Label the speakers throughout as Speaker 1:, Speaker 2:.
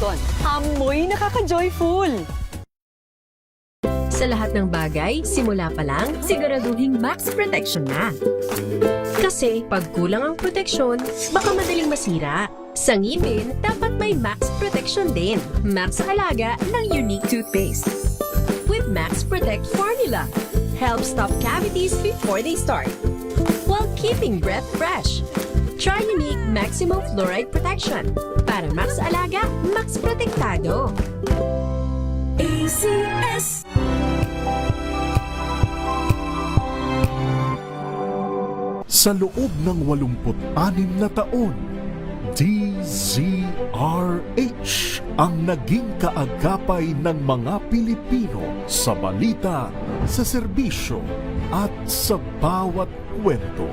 Speaker 1: Luzon, amoy nakaka-joyful!
Speaker 2: Sa lahat ng bagay, simula pa lang, siguraduhing max protection na. Kasi pag kulang ang proteksyon, baka madaling masira. Sa ngipin, dapat may max protection din. Max sa alaga ng Unique Toothpaste. With Max Protect Formula, helps stop cavities before they start, while keeping breath fresh. Try Unique Maximum Fluoride Protection. Para max alaga, max protektado. ACS.
Speaker 3: Sa loob ng 86 na taon, DZRH ang naging kaagapay ng mga Pilipino sa balita, sa serbisyo at sa bawat kwento.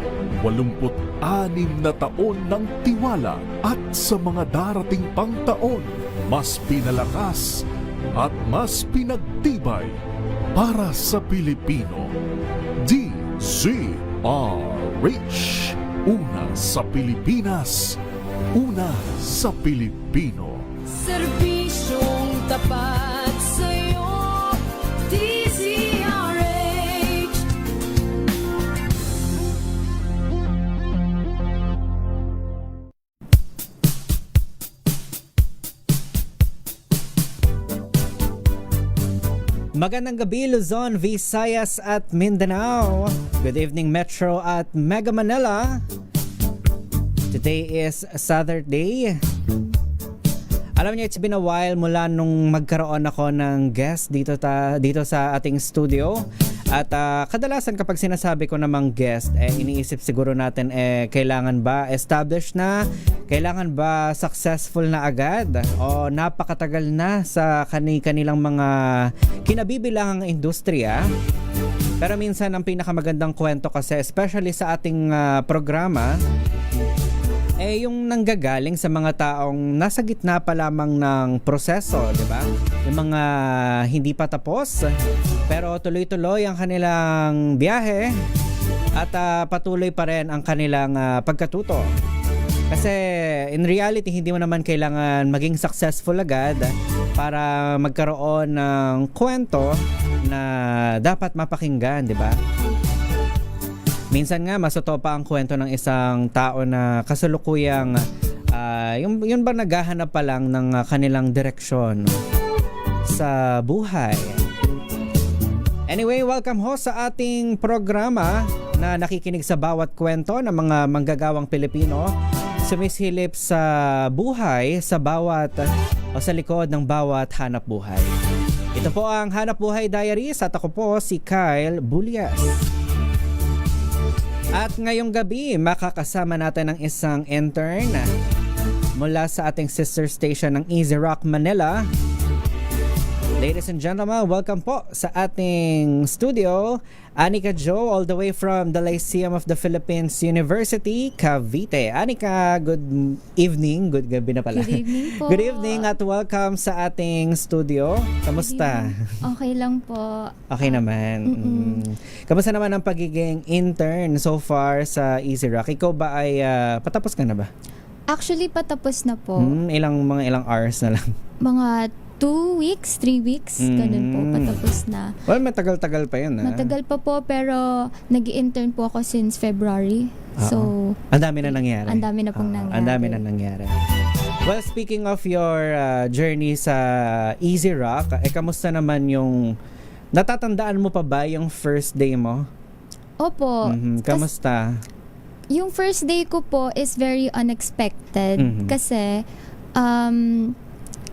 Speaker 3: 86 na taon ng tiwala at sa mga darating pang taon, mas pinalakas at mas pinagtibay para sa Pilipino. DZRH, una sa Pilipinas, una sa Pilipino.
Speaker 4: Serbisyong tapat sa'yo, DZRH.
Speaker 5: Magandang gabi Luzon, Visayas at Mindanao. Good evening Metro at Mega Manila. Today is Saturday. Alam niyo, it's been a while mula nung magkaroon ako ng guest dito sa ating studio. At kadalasan kapag sinasabi ko namang guest, iniisip siguro natin, kailangan ba established na? Kailangan ba successful na agad? O napakatagal na sa kanilang mga kinabibilangang industriya? Pero minsan ang pinakamagandang kwento kasi, especially sa ating programa, yung nanggagaling sa mga taong nasa gitna pa lamang ng proseso, di ba? Yung mga hindi pa tapos, pero tuloy-tuloy ang kanilang biyahe at patuloy pa rin ang kanilang pagkatuto. Kasi in reality, hindi mo naman kailangan maging successful agad para magkaroon ng kwento na dapat mapakinggan, di ba? Minsan nga, mas totoo pa ang kwento ng isang tao na kasalukuyang yun ba naghahanap pa lang ng kanilang direksyon sa buhay. Anyway, welcome ho sa ating programa na nakikinig sa bawat kwento ng mga manggagawang Pilipino, sumisilip sa buhay sa bawat o sa likod ng bawat hanap buhay. Ito po ang Hanap Buhay Diaries at ako po si Kyle Bulias. At ngayong gabi, makakasama natin ang isang intern mula sa ating sister station ng Easy Rock Manila. Ladies and gentlemen, welcome po sa ating studio, Anika Jo, all the way from the Lyceum of the Philippines University, Cavite. Anika, good evening. Good gabi na pala.
Speaker 6: Good evening po.
Speaker 5: Good evening at welcome sa ating studio. Kamusta?
Speaker 6: Okay lang po.
Speaker 5: Okay naman. Kamusta naman ang pagiging intern so far sa Easy Rock? Ikaw ba ay patapos ka na ba?
Speaker 6: Actually, patapos na po.
Speaker 5: Ilang hours na lang?
Speaker 6: Mga 2 weeks, 3 weeks, ganun po, patapos na.
Speaker 5: Well, matagal-tagal pa yun.
Speaker 6: Matagal pa po, pero nag-intern po ako since February. So,
Speaker 5: ang dami na nangyari.
Speaker 6: ang dami na pong nangyari.
Speaker 5: Ang dami na nangyari. Well, speaking of your journey sa Easy Rock, kamusta naman yung, natatandaan mo pa ba yung first day mo?
Speaker 6: Opo.
Speaker 5: Kamusta?
Speaker 6: Yung first day ko po is very unexpected. Kasi,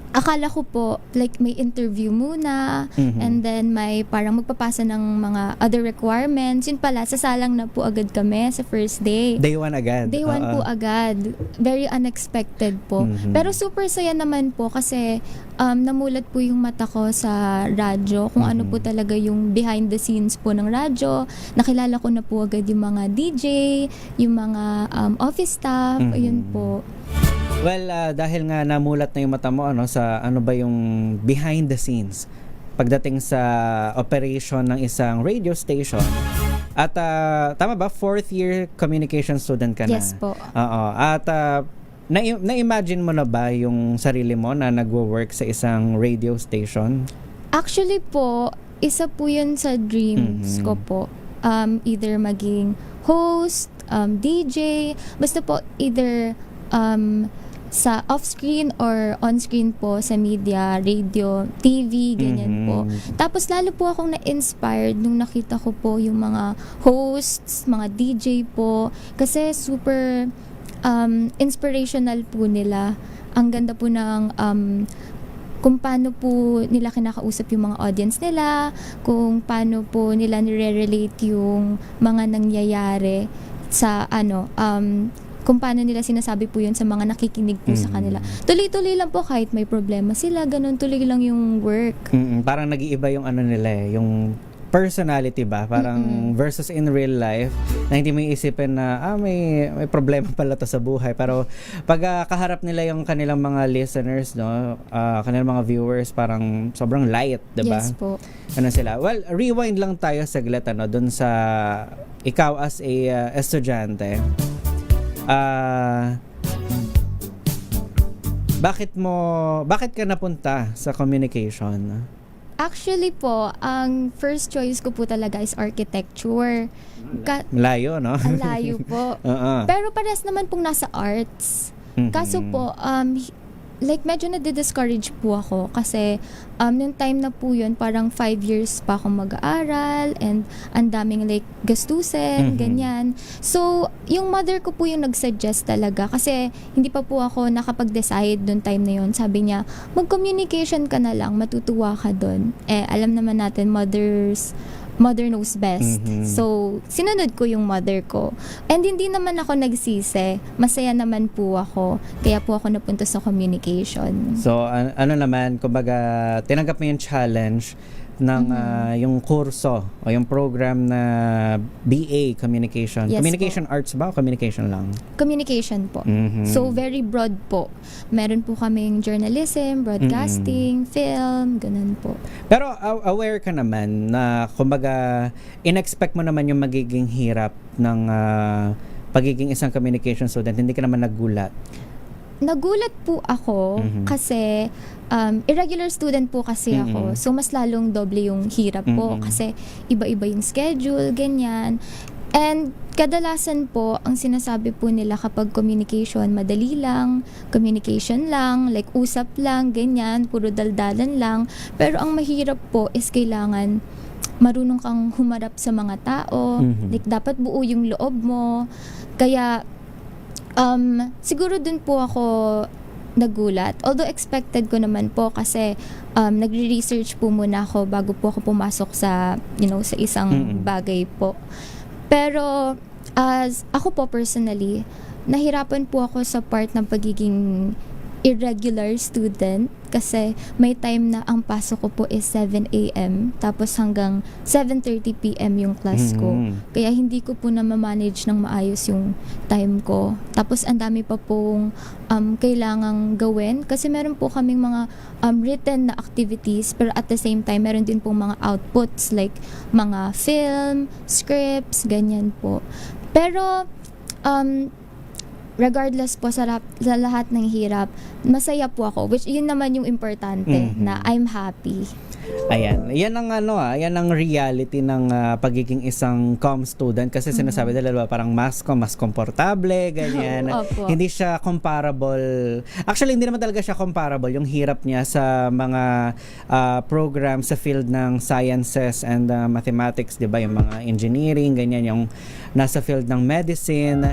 Speaker 6: akala ko po, like may interview muna, and then may parang magpapasa ng mga other requirements. Yun pala, sasalang na po agad kami sa first day.
Speaker 5: Day 1 agad?
Speaker 6: Day 1 po agad. Very unexpected po. Pero super saya naman po kasi namulat po yung mata ko sa radyo, kung ano po talaga yung behind the scenes po ng radyo. Nakilala ko na po agad yung mga DJ, yung mga office staff, ayun po.
Speaker 5: Well, dahil nga namulat na yung mata mo sa ano ba yung behind the scenes pagdating sa operation ng isang radio station. At tama ba, 4th year communication student ka na?
Speaker 6: Yes po.
Speaker 5: Oo. At Na-imagine mo na ba yung sarili mo na nagwo-work sa isang radio station?
Speaker 6: Actually po, isa po yun sa dreams ko po. Either maging host, DJ, basta po either sa off-screen or on-screen po sa media, radio, TV, ganyan po. Tapos lalo po akong na-inspired nung nakita ko po yung mga hosts, mga DJ po. Kasi super inspirational po nila. Ang ganda po ng kung paano po nila kinakausap yung mga audience nila, kung paano po nila nire-relate yung mga nangyayari sa kung paano nila sinasabi po yun sa mga nakikinig po sa kanila. Tuloy-tuloy lang po kahit may problema sila, ganun tuloy lang yung work.
Speaker 5: Parang nag-iiba yung nila yung personality ba? Parang versus in real life na hindi mo iisipin na may problema pala to sa buhay. Pero pag kaharap nila yung kanilang mga listeners, no, kanilang mga viewers, parang sobrang light, 'di ba?
Speaker 6: Yes po.
Speaker 5: Ano sila? Well, rewind lang tayo saglit dun sa ikaw as a estudyante. Bakit ka napunta sa communication?
Speaker 6: Actually po, ang first choice ko po talaga is architecture.
Speaker 5: Malayo, no?
Speaker 6: Ang layo po. Pero parehas naman pong nasa arts. Kaso po, like medyo na-discourage po ako kasi nung time na po yun, parang 5 years pa akong mag-aaral and ang daming like gastusin, ganyan. So, yung mother ko po yung nag-suggest talaga kasi hindi pa po ako nakapag-decide nung time na yun. Sabi niya, mag-communication ka na lang, matutuwa ka dun. Alam naman natin, mother knows best. So, sinunod ko yung mother ko. And hindi naman ako nagsisi. Masaya naman po ako. Kaya po ako napunta sa communication.
Speaker 5: So, ano naman, kumbaga, tinanggap mo yung challenge ng yung kurso o yung program na BA Communication.
Speaker 6: Yes,
Speaker 5: Communication Arts ba o Communication lang?
Speaker 6: Communication po. So, very broad po. Meron po kaming journalism, broadcasting, film, ganun po.
Speaker 5: Pero aware ka naman na kumbaga in-expect mo naman yung magiging hirap ng pagiging isang communication student. Hindi ka naman nagulat.
Speaker 6: Nagulat po ako kasi irregular student po kasi ako. So, mas lalong doble yung hirap po kasi iba-iba yung schedule, ganyan. And kadalasan po, ang sinasabi po nila kapag communication, madali lang, communication lang, like usap lang, ganyan, puro daldalan lang. Pero ang mahirap po is kailangan marunong kang humarap sa mga tao. Like dapat buo yung loob mo. Kaya siguro dun po ako nagulat. Although expected ko naman po kasi nagre-research po muna ako bago po ako pumasok sa, sa isang bagay po. Pero as ako po personally, nahirapan po ako sa part ng pagiging irregular student kasi may time na ang pasok ko po is 7 a.m. tapos hanggang 7:30 p.m. yung class ko. Kaya hindi ko po na ma-manage ng maayos yung time ko. Tapos ang dami pa pong kailangang gawin kasi meron po kaming mga written na activities pero at the same time meron din pong mga outputs like mga film, scripts, ganyan po. Pero regardless po sa lahat ng hirap, masaya po ako. Which yun naman yung importante, na I'm happy.
Speaker 5: Ayan. Yan ang yan ang reality ng pagiging isang comm student kasi sinasabi nila parang mas komportable, ganyan. Hindi siya comparable. Actually, hindi naman talaga siya comparable yung hirap niya sa mga program sa field ng sciences and mathematics, 'di ba? Yung mga engineering, ganyan, yung nasa field ng medicine.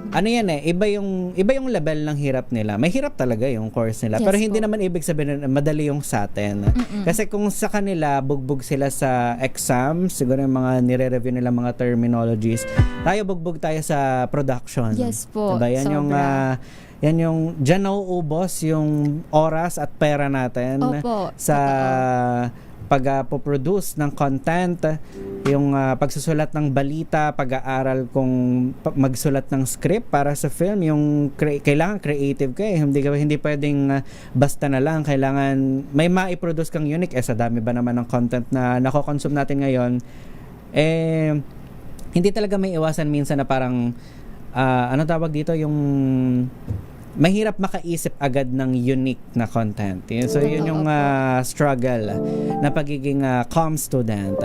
Speaker 5: Ano yan iba yung level ng hirap nila. May hirap talaga yung course nila.
Speaker 6: Yes,
Speaker 5: pero hindi
Speaker 6: po.
Speaker 5: naman ibig sabihin na madali yung sa atin. Kasi kung sa kanila, bugbog sila sa exams, siguro yung mga nire-review nila mga terminologies. Tayo, bugbog tayo sa production.
Speaker 6: Yes po,
Speaker 5: Diba? Yan yung dyan nauubos yung oras at pera natin.
Speaker 6: Opo,
Speaker 5: sa pag-produce ng content, yung pagsusulat ng balita, pag-aaral kung magsulat ng script para sa film, yung kailangan creative ka hindi pwedeng basta na lang, kailangan may ma-produce kang unique sa dami ba naman ng content na nako-consume natin ngayon, hindi talaga may iwasan minsan na parang ano tawag dito, yung mahirap makaisip agad ng unique na content. So yun yung struggle na pagiging comm student.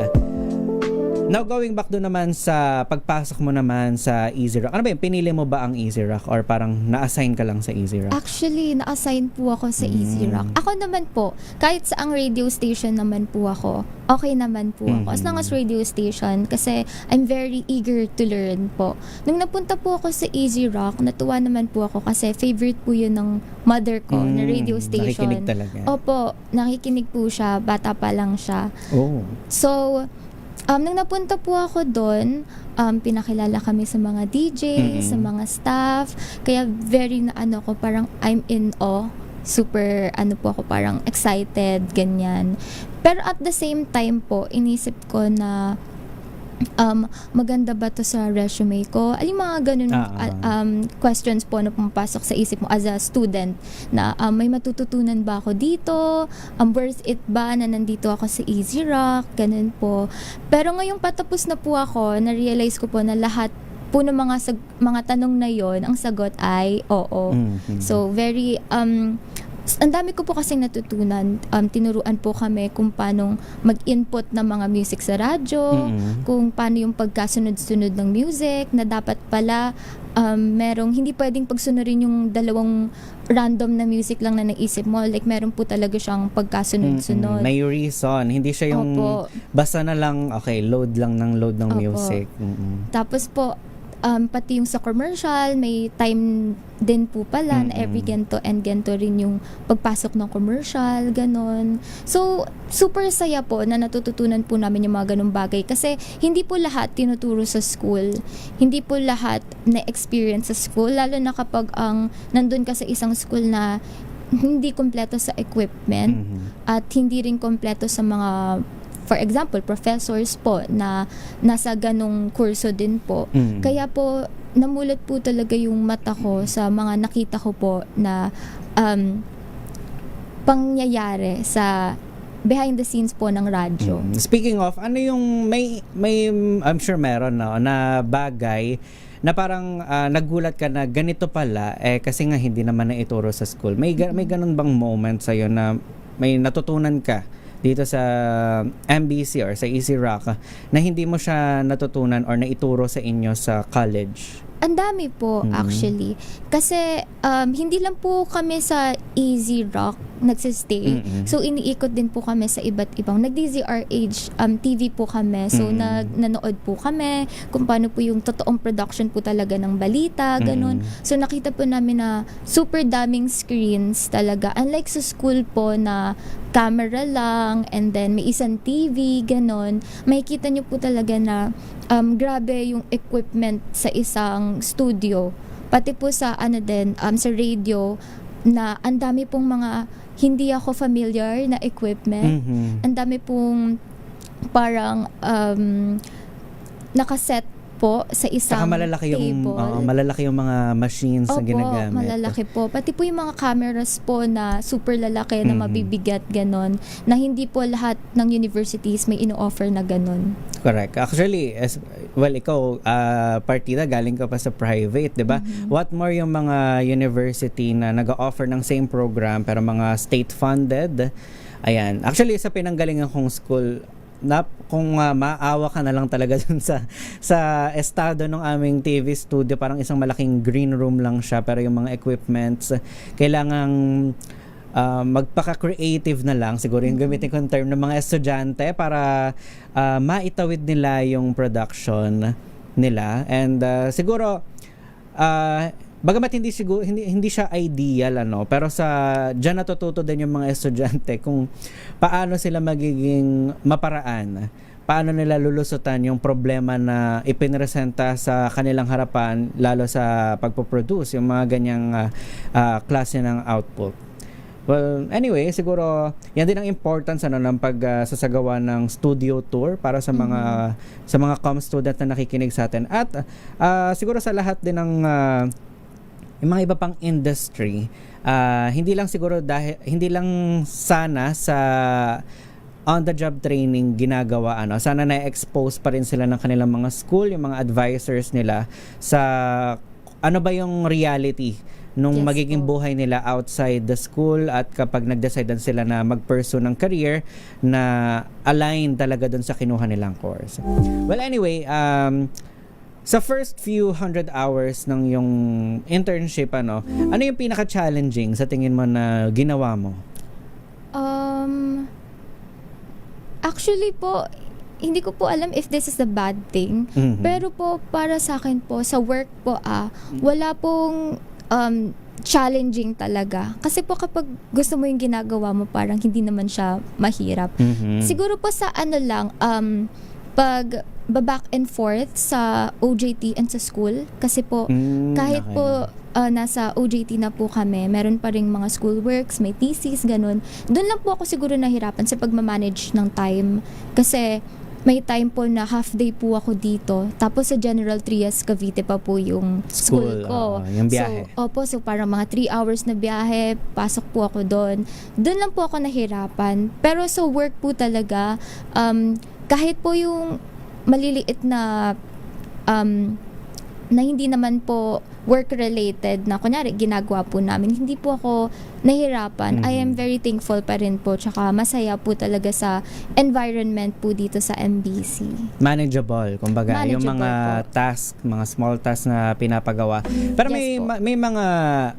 Speaker 5: Now, going back doon naman sa pagpasok mo naman sa Easy Rock. Ano ba yun? Pinili mo ba ang Easy Rock or parang na-assign ka lang sa Easy Rock?
Speaker 6: Actually, na-assign po ako sa Easy Rock. Ako naman po, kahit sa ang radio station naman po ako, okay naman po ako. As long as radio station, kasi I'm very eager to learn po. Nung napunta po ako sa Easy Rock, natuwa naman po ako kasi favorite po yun ng mother ko na radio station.
Speaker 5: Nakikinig talaga.
Speaker 6: Opo, nakikinig po siya. Bata pa lang siya.
Speaker 5: Oh.
Speaker 6: So, nung napunta po ako doon, pinakilala kami sa mga DJ, sa mga staff. Kaya very na ko, parang I'm in awe. Super, po ako, parang excited, ganyan. Pero at the same time po, inisip ko na maganda ba to sa resume ko? Yung mga ganun questions po na pumapasok sa isip mo as a student na may matututunan ba ako dito? Worth it ba na nandito ako sa Easy Rock? Ganun po. Pero ngayong patapos na po ako, na-realize ko po na lahat po ng mga tanong na yon, ang sagot ay oo. So very ang dami ko po kasing natutunan. Tinuruan po kami kung paano mag-input ng mga music sa radyo, kung paano yung pagkasunod-sunod ng music, na dapat pala merong hindi pwedeng pagsunurin yung dalawang random na music lang na naisip mo. Like, meron po talaga siyang pagkasunod-sunod.
Speaker 5: May reason. Hindi siya yung basta na lang, okay, load ng music.
Speaker 6: Tapos po, pati yung sa commercial, may time din po pala na every ganto and ganto rin yung pagpasok ng commercial, ganon. So, super saya po na natututunan po namin yung mga ganong bagay kasi hindi po lahat tinuturo sa school. Hindi po lahat na-experience sa school, lalo na kapag nandun ka sa isang school na hindi kompleto sa equipment at hindi rin kompleto sa mga, for example, professors po na nasa ganong kurso din po. Kaya po, namulat po talaga yung mata ko sa mga nakita ko po na pangyayari sa behind the scenes po ng radyo.
Speaker 5: Speaking of, ano yung may I'm sure meron na bagay na parang nagulat ka na ganito pala kasi nga hindi naman na ituro sa school. May ganun bang moment sa'yo na may natutunan ka dito sa MBC or sa Easy Rock na hindi mo siya natutunan or naituro sa inyo sa college?
Speaker 6: Ang dami po actually. Kasi hindi lang po kami sa Easy Rock nagsistay. So iniikot din po kami sa iba't ibang nag-DZRH TV po kami. So nanood po kami kung paano po yung totoong production po talaga ng balita, ganun. So nakita po namin na super daming screens talaga. Unlike sa school po na camera lang and then may isang TV, ganun. Makikita nyo po talaga na grabe yung equipment sa isang studio. Pati po sa sa radio na ang dami pong mga hindi ako familiar na equipment. Ang dami pong parang nakaset po sa isang
Speaker 5: malalaki
Speaker 6: table.
Speaker 5: Malalaki yung mga machines na ginagamit.
Speaker 6: Opo, malalaki po. Pati po yung mga cameras po na super lalaki na mabibigat, ganon. Na hindi po lahat ng universities may ino-offer na ganon.
Speaker 5: Correct. Actually, ikaw, partida, galing ka pa sa private, di ba? What more yung mga university na nag-offer ng same program pero mga state-funded? Ayan. Actually, sa pinanggalingan kong school, kung maawa ka na lang talaga dun sa estado ng aming TV studio, parang isang malaking green room lang siya pero yung mga equipments kailangang magpaka-creative na lang siguro yung gamitin ko yung term ng mga estudyante para maitawid nila yung production nila and siguro bagamat hindi siya ideal pero diyan natututo din yung mga estudyante kung paano sila magiging maparaan, paano nila lulusutan yung problema na ipinresenta sa kanilang harapan lalo sa pagpo-produce yung mga ganyang klase ng output. Well, anyway, siguro yan din ang importance ng pagsasagawa ng studio tour para sa mga comm student na nakikinig sa atin at siguro sa lahat din ng yung mga iba pang industry, hindi lang sana sa on-the-job training ginagawa sana na-expose pa rin sila ng kanilang mga school, yung mga advisors nila sa ano ba yung reality nung
Speaker 6: Yes
Speaker 5: magiging
Speaker 6: po.
Speaker 5: buhay nila outside the school at kapag nag-decide na sila na mag-pursue ng career na align talaga dun sa kinuha nilang course. Well, anyway, sa first few 100 hours ng yung internship, ano yung pinaka-challenging sa tingin mo na ginawa mo?
Speaker 6: Actually po, hindi ko po alam if this is a bad thing.
Speaker 5: Mhm.
Speaker 6: Pero po, para sa akin po, sa work po, wala pong challenging talaga. Kasi po kapag gusto mo yung ginagawa mo, parang hindi naman siya mahirap.
Speaker 5: Mhm.
Speaker 6: Siguro po sa ano lang, pag back and forth sa OJT and sa school. Kasi po, kahit
Speaker 5: Okay.
Speaker 6: po nasa OJT na po kami, meron pa ring mga schoolworks, may thesis, ganun. Doon lang po ako siguro nahirapan sa pagmamanage ng time. Kasi may time po na half day po ako dito. Tapos sa General Trias, Cavite pa po yung school ko.
Speaker 5: Yung biyahe.
Speaker 6: So parang mga 3 hours na biyahe, pasok po ako doon. Doon lang po ako nahirapan. Pero sa work po talaga, kahit po yung maliliit na na hindi naman po work-related na kunyari ginagawa po namin, hindi po ako nahirapan. I am very thankful pa rin po, tsaka masaya po talaga sa environment po dito sa MBC.
Speaker 5: Manageable, kumbaga, yung
Speaker 6: Manageable
Speaker 5: mga
Speaker 6: po.
Speaker 5: task, mga small tasks na pinapagawa. Pero
Speaker 6: Yes po.
Speaker 5: may mga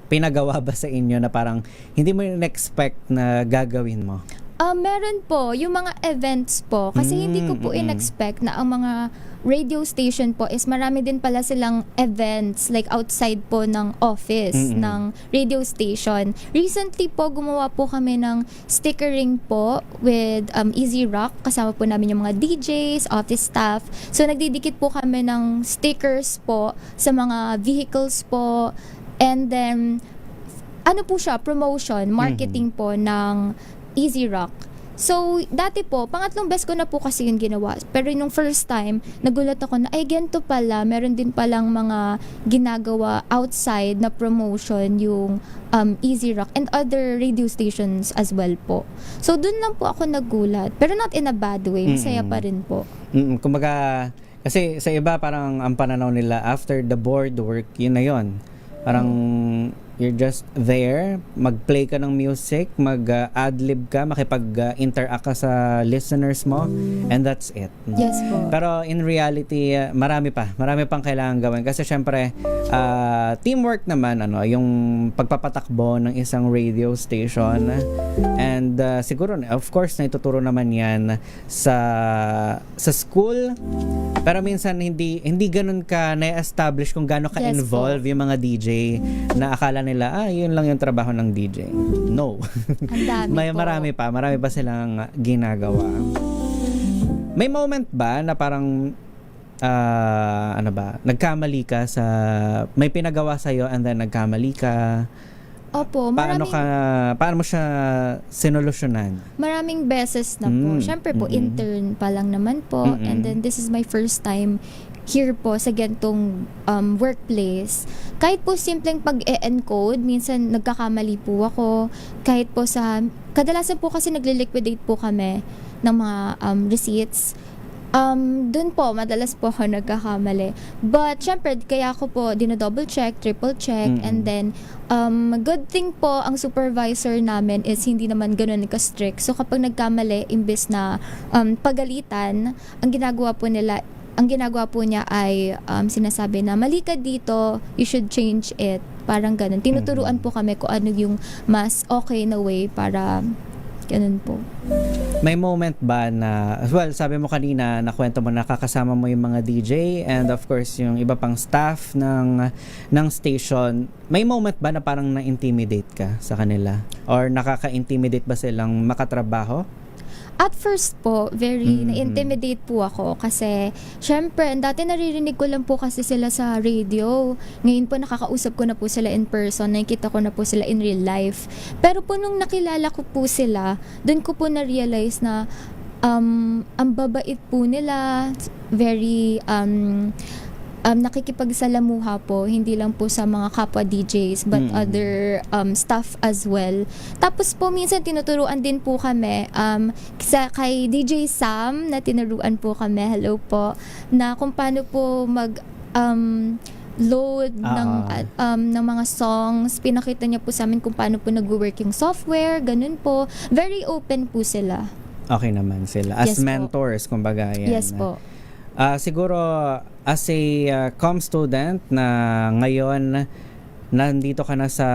Speaker 5: pinagawa ba sa inyo na parang hindi mo in-expect na gagawin mo?
Speaker 6: Meron po, yung mga events po. Kasi hindi ko po in-expect na ang mga radio station po is marami din pala silang events like outside po ng office ng radio station. Recently po, gumawa po kami ng stickering po with Easy Rock. Kasama po namin yung mga DJs, office staff. So, nagdidikit po kami ng stickers po sa mga vehicles po. And then, ano po siya, promotion, marketing po ng Easy Rock. So, dati po, pangatlong beses ko na po kasi yun ginawa. Pero nung first time, nagulat ako na, ay, ganito pala, meron din palang mga ginagawa outside na promotion yung Easy Rock and other radio stations as well po. So, dun lang po ako nagulat. Pero not in a bad way. Masaya pa rin po.
Speaker 5: Kumbaga, kasi sa iba parang ang pananaw nila after the board work, yun na yun. Parang you're just there, mag-play ka ng music, mag-adlib ka, makipag-interact ka sa listeners mo, and that's it.
Speaker 6: Yes po.
Speaker 5: Pero in reality, marami pang kailangan gawin kasi syempre teamwork naman yung pagpapatakbo ng isang radio station, and siguro of course naituturo naman 'yan sa school, pero minsan hindi ganun ka na-establish kung gaano ka
Speaker 6: Yes
Speaker 5: involved yung mga DJ na akala nila yun lang yung trabaho ng DJ. No.
Speaker 6: Ang dami po.
Speaker 5: Marami pa silang ginagawa. May moment ba na parang nagkamali ka sa may pinagawa sa iyo and then nagkamali ka?
Speaker 6: Opo,
Speaker 5: Paano mo siya sinolusyonan?
Speaker 6: maraming beses na po. Siyempre po, intern pa lang naman po. And then, this is my first time here po sa gantong workplace. Kahit po simpleng pag-e-encode, minsan nagkakamali po ako. Kahit po kadalasan po kasi nagle-liquidate po kami ng mga receipts. Dun po, madalas po ako nagkakamali. But, syempre, kaya ako po dinodouble check, triple check, and then, good thing po, ang supervisor namin is hindi naman ganun ka-strict. So, kapag nagkamali, imbes na pagalitan, ang ginagawa po niya ay sinasabi na mali ka dito, you should change it. Parang ganun. Tinuturuan po kami kung ano yung mas okay na way para ganun po.
Speaker 5: May moment ba na, well, sabi mo kanina, nakwento mo nakakasama mo yung mga DJ and of course yung iba pang staff ng station. May moment ba na parang na-intimidate ka sa kanila? Or nakaka-intimidate ba silang makatrabaho?
Speaker 6: At first po, very na-intimidate po ako kasi syempre, dati naririnig ko lang po kasi sila sa radio. Ngayon po nakakausap ko na po sila in person, nakikita ko na po sila in real life. Pero po nung nakilala ko po sila, doon ko po na-realize na ang babait po nila, very nakikipagsalamuha po, hindi lang po sa mga kapwa DJs but other staff as well. Tapos po minsan tinuturuan din po kami kay DJ Sam na tinuruan po kami, hello po, na kung paano po load ng mga songs. Pinakita niya po sa amin kung paano po nag-work yung software, ganun po. Very open po sila.
Speaker 5: Okay naman sila. As
Speaker 6: Yes po.
Speaker 5: mentors, kumbaga. Yan.
Speaker 6: Yes po.
Speaker 5: Siguro, as a com student na ngayon, nandito ka na sa,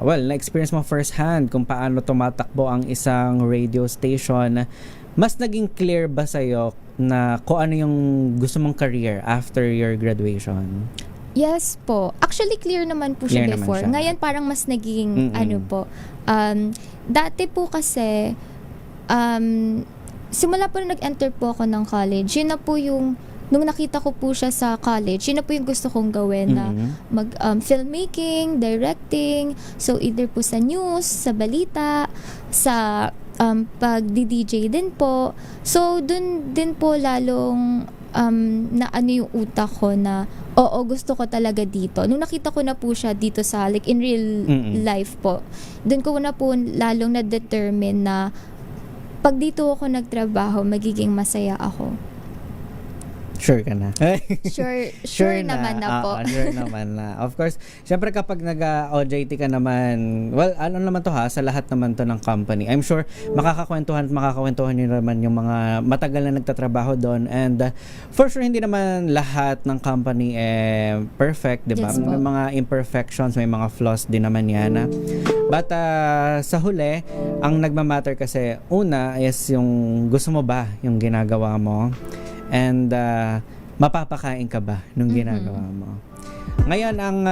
Speaker 5: na-experience mo firsthand kung paano tumatakbo ang isang radio station, mas naging clear ba sa'yo na kung ano yung gusto mong career after your graduation?
Speaker 6: Yes po. Actually, clear naman po siya
Speaker 5: Clear naman
Speaker 6: before.
Speaker 5: siya.
Speaker 6: Ngayon, parang mas naging, dati po kasi, simula po na nag-enter po ako ng college, yun na po yung, nung nakita ko po siya sa college, yun na po yung gusto kong gawin na filmmaking, directing, so either po sa news, sa balita, sa pag-DJ din po. So, dun din po lalong na ano yung utak ko na, oo, gusto ko talaga dito. Nung nakita ko na po siya dito sa, like, in real life po, dun ko na po lalong na-determine na pag dito ako nagtrabaho, magiging masaya ako.
Speaker 5: Sure ka na?
Speaker 6: Sure naman na po.
Speaker 5: Sure naman na. Of course, syempre kapag nag-OJT ka naman, ano naman to sa lahat naman to ng company. I'm sure makakakwentuhan nyo naman yung mga matagal na nagtatrabaho doon, and for sure hindi naman lahat ng company perfect, di ba?
Speaker 6: Yes po.
Speaker 5: May mga imperfections, may mga flaws din naman yan. But sa huli, ang nagmamatter kasi, una is yung gusto mo ba yung ginagawa mo? And mapapakain ka ba nung ginagawa mo? Ngayon, ang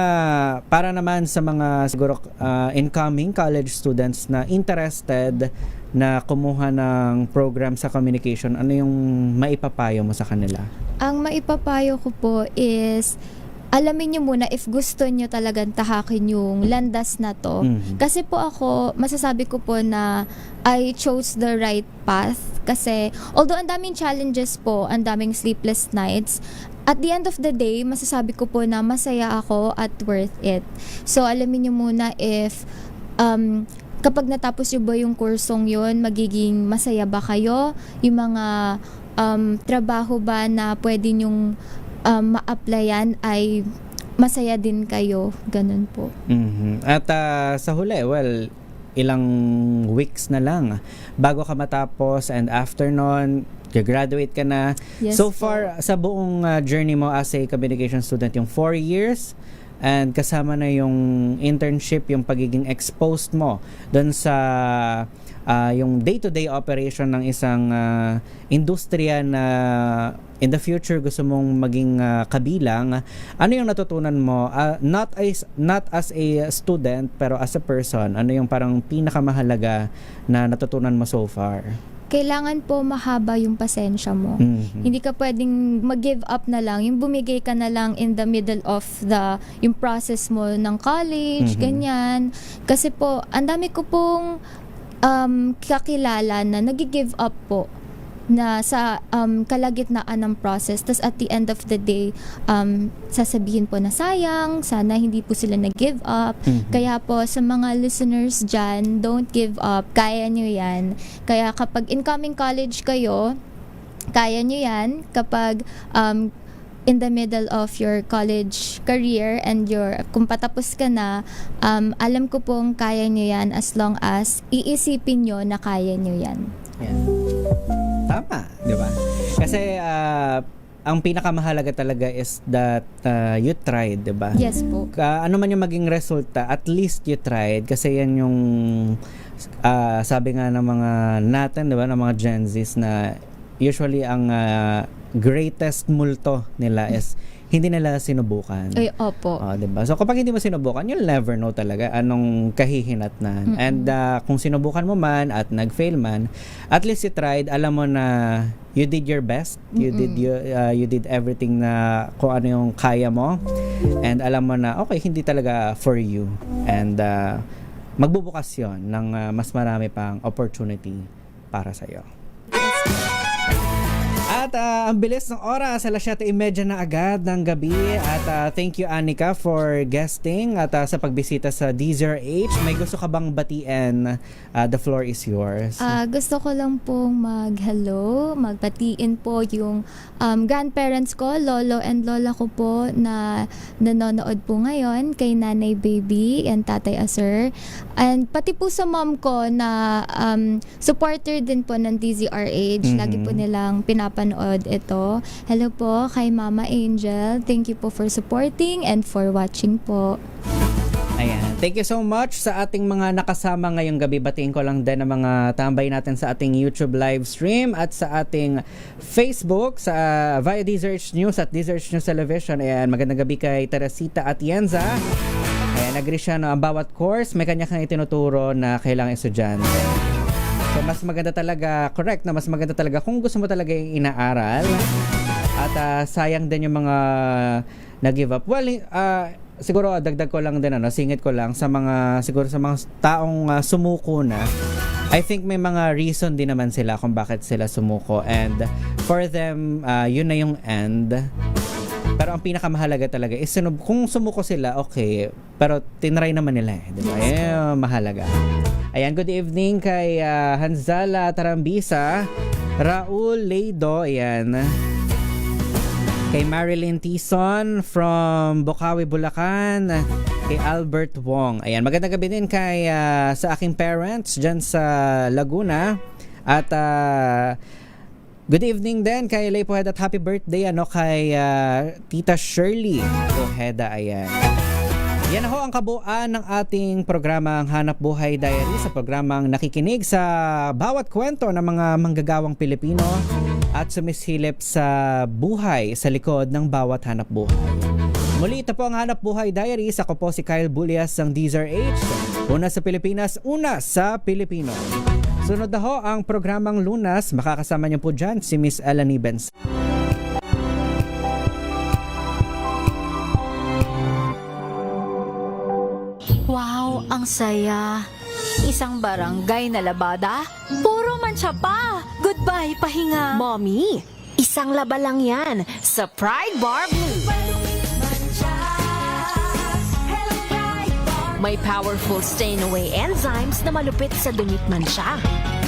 Speaker 5: para naman sa mga siguro incoming college students na interested na kumuha ng program sa communication, ano yung maipapayo mo sa kanila?
Speaker 6: Ang maipapayo ko po is, alamin nyo muna if gusto nyo talagang tahakin yung landas na to. Kasi po ako, masasabi ko po na I chose the right path. Kasi, although ang daming challenges po, ang daming sleepless nights, at the end of the day, masasabi ko po na masaya ako at worth it. So, alamin nyo muna if kapag natapos nyo ba yung kursong yun, magiging masaya ba kayo? Yung mga trabaho ba na pwede nyong ma-applyan ay masaya din kayo, ganun po.
Speaker 5: At sa huli, ilang weeks na lang bago ka matapos, and after nun, graduate ka na.
Speaker 6: Yes
Speaker 5: So
Speaker 6: po.
Speaker 5: far, sa buong journey mo as a communication student, yung 4 years, and kasama na yung internship, yung pagiging exposed mo doon sa yung day-to-day operation ng isang industriya na in the future gusto mong maging kabilang. Ano yung natutunan mo, not as a student pero as a person? Ano yung parang pinakamahalaga na natutunan mo so far?
Speaker 6: Kailangan po mahaba yung pasensya mo. Hindi ka pwedeng mag-give up na lang. Yung bumigay ka na lang in the middle of yung process mo ng college, ganyan. Kasi po, ang dami ko pong kakilala na nag-give up po na sa kalagitnaan ng process. Tas at the end of the day, sasabihin po na sayang, sana hindi po sila nag-give up. Kaya po sa mga listeners dyan, don't give up. Kaya nyo yan. Kaya kapag incoming college kayo, kaya nyo yan. Kapag in the middle of your college career and kung patapos ka na, alam ko pong kaya nyo yan as long as iisipin nyo na kaya nyo yan.
Speaker 5: Yan. Tama, di ba? Kasi ang pinakamahalaga talaga is that you tried, di ba?
Speaker 6: Yes po.
Speaker 5: Ano man yung maging resulta, at least you tried. Kasi yan yung sabi nga ng mga natin, di ba, ng mga Gen Zs na usually ang greatest multo nila is hindi nila sinubukan.
Speaker 6: Ay, opo.
Speaker 5: Diba? So kapag hindi mo sinubukan, you'll never know talaga anong kahihinatnan. And kung sinubukan mo man at nag-fail man, at least you tried, alam mo na you did your best. You did everything na kung ano yung kaya mo. And alam mo na okay, hindi talaga for you. And magbubukas yun ng mas marami pang opportunity para sa'yo. At ang bilis ng oras, 7:30 na agad ng gabi. At thank you Anika for guesting at sa pagbisita sa DZRH. May gusto ka bang batiin? The floor is yours.
Speaker 6: Gusto ko lang pong mag-hello, magbatiin po yung grandparents ko, lolo and lola ko po na nanonood po ngayon, kay Nanay Baby and Tatay Aser. And pati po sa mom ko na supporter din po ng DZRH. Lagi po nilang pinapanood ito. Hello po kay Mama Angel. Thank you po for supporting and for watching po.
Speaker 5: Ayan. Thank you so much sa ating mga nakasama ngayong gabi. Batiin ko lang din ang mga tambay natin sa ating YouTube live stream at sa ating Facebook sa via DZRH News at DZRH News Television. Ayan, magandang gabi kay Teresita Atienza. Ayan, agree siya na ang bawat course may kanya-kanya itinuturo na kailangan estudyante. So, mas maganda talaga, correct na mas maganda talaga kung gusto mo talaga yung inaaral. At sayang din yung mga nag-give up. Well, siguro dagdag ko lang din singit ko lang sa mga siguro sa mga taong sumuko na. I think may mga reason din naman sila kung bakit sila sumuko, and for them yun na yung end. Pero ang pinakamahalaga talaga is kung sumuko sila, okay, pero tinry naman nila di ba? Mahalaga. Ayan, good evening kay Hanzala Tarambisa, Raul Leido, ayan. Kay Marilyn Tison from Bocaue, Bulacan. Kay Albert Wong. Ayan, magandang gabi din kay sa aking parents dyan sa Laguna. At good evening din kay Lay Poheda at happy birthday kay Tita Shirley Poheda. Ayan. Yan ho ang kabuuan ng ating programang Hanap Buhay Diary, sa programang nakikinig sa bawat kwento ng mga manggagawang Pilipino at sumisilip sa buhay sa likod ng bawat hanap buhay. Muli, ito po ang Hanap Buhay Diary. Ako po si Kyle Bulias ng DZRH. Una sa Pilipinas, una sa Pilipino. Sunod na ho ang programang Lunas. Makakasama niyo po dyan si Miss Elanie Benz.
Speaker 7: Wow, ang saya. Isang barangay na labada, puro mancha pa. Goodbye, pahinga.
Speaker 2: Mommy, isang laba lang yan sa Pride Bar Blue. May powerful stain-away enzymes na malupit sa dumit mansya.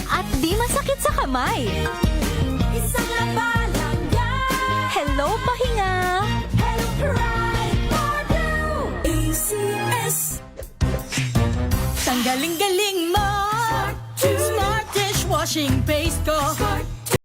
Speaker 7: At di masakit sa kamay. Isang laba lang yan. Hello, pahinga. Hello, Pride Bar Blue. ACS. Tanggaling-galing mo. Smart dishwashing paste ko.